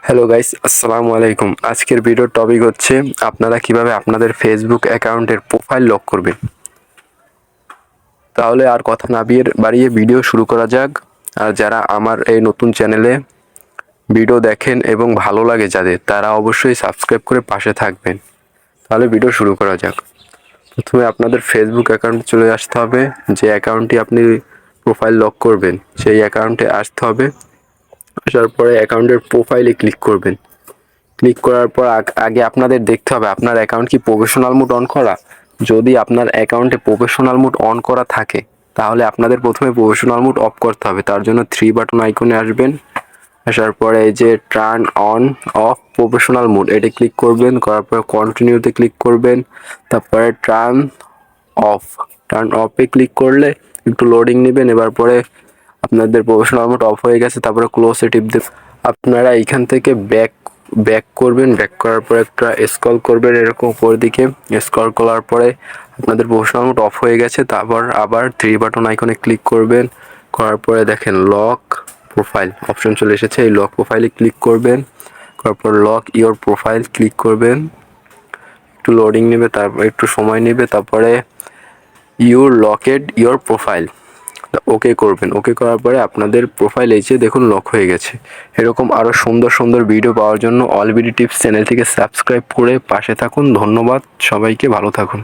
Hello guys, আসসালামু আলাইকুম। আজকের ভিডিওর টপিক হচ্ছে আপনারা কিভাবে আপনাদের ফেসবুক অ্যাকাউন্টের প্রোফাইল লক করবেন। তাহলে আর কথা না বাড়িয়ে ভিডিও শুরু করা যাক। আর যারা আমার এই নতুন চ্যানেলে ভিডিও দেখেন এবং ভালো লাগে যাদের, তারা অবশ্যই সাবস্ক্রাইব করে পাশে থাকবেন। তাহলে ভিডিও শুরু করা যাক। প্রথমে আপনাদের ফেসবুক অ্যাকাউন্টে চলে আসতে হবে। যে অ্যাকাউন্টটি আপনি প্রোফাইল লক করবেন সেই অ্যাকাউন্টে আসতে হবে। আসার পরে অ্যাকাউন্টের প্রোফাইলে ক্লিক করবেন। ক্লিক করার পর আগে আপনাদের দেখতে হবে আপনার অ্যাকাউন্ট কি প্রফেশনাল মোড অন করা। যদি আপনার অ্যাকাউন্টে প্রফেশনাল মোড অন করা থাকে তাহলে আপনাদের প্রথমে প্রফেশনাল মোড অফ করতে হবে। তার জন্য থ্রি বাটন আইকনে আসবেন। আসার পরে এই যে turn on of professional mode এটা ক্লিক করবেন। করার পরে কন্টিনিউতে ক্লিক করবেন। তারপরে টার্ন অফে ক্লিক করলে একটু লোডিং নেবেন। এবার পরে আপনাদের প্রফেশনাল মোড অফ হয়ে গেছে। তারপরে ক্লোজে টিপ দেবেন। আপনারা এইখান থেকে ব্যাক করবেন। ব্যাক করার পরে একটা স্ক্রল করবেন এরকম উপরের দিকে। স্ক্রল করার পরে আপনাদের প্রফেশনাল মোড অফ হয়ে গেছে। তারপর আবার থ্রি বাটন আইকনে ক্লিক করবেন। করার পরে দেখেন লক প্রোফাইল অপশন চলে এসেছে। এই লক প্রোফাইলে ক্লিক করবেন। করার পর লক ইওর প্রোফাইল ক্লিক করবেন। একটু লোডিং নেবে, তারপর একটু সময় নেবে। তারপরে ইউ লকেড ইওর প্রোফাইল ওকে করবেন। ওকে করার পরে আপনাদের প্রোফাইল এসে দেখুন লক হয়ে গেছে। এরকম আরও সুন্দর সুন্দর ভিডিও পাওয়ার জন্য অল বিডি টিপস চ্যানেলটিকে সাবস্ক্রাইব করে পাশে থাকুন। ধন্যবাদ সবাইকে, ভালো থাকুন।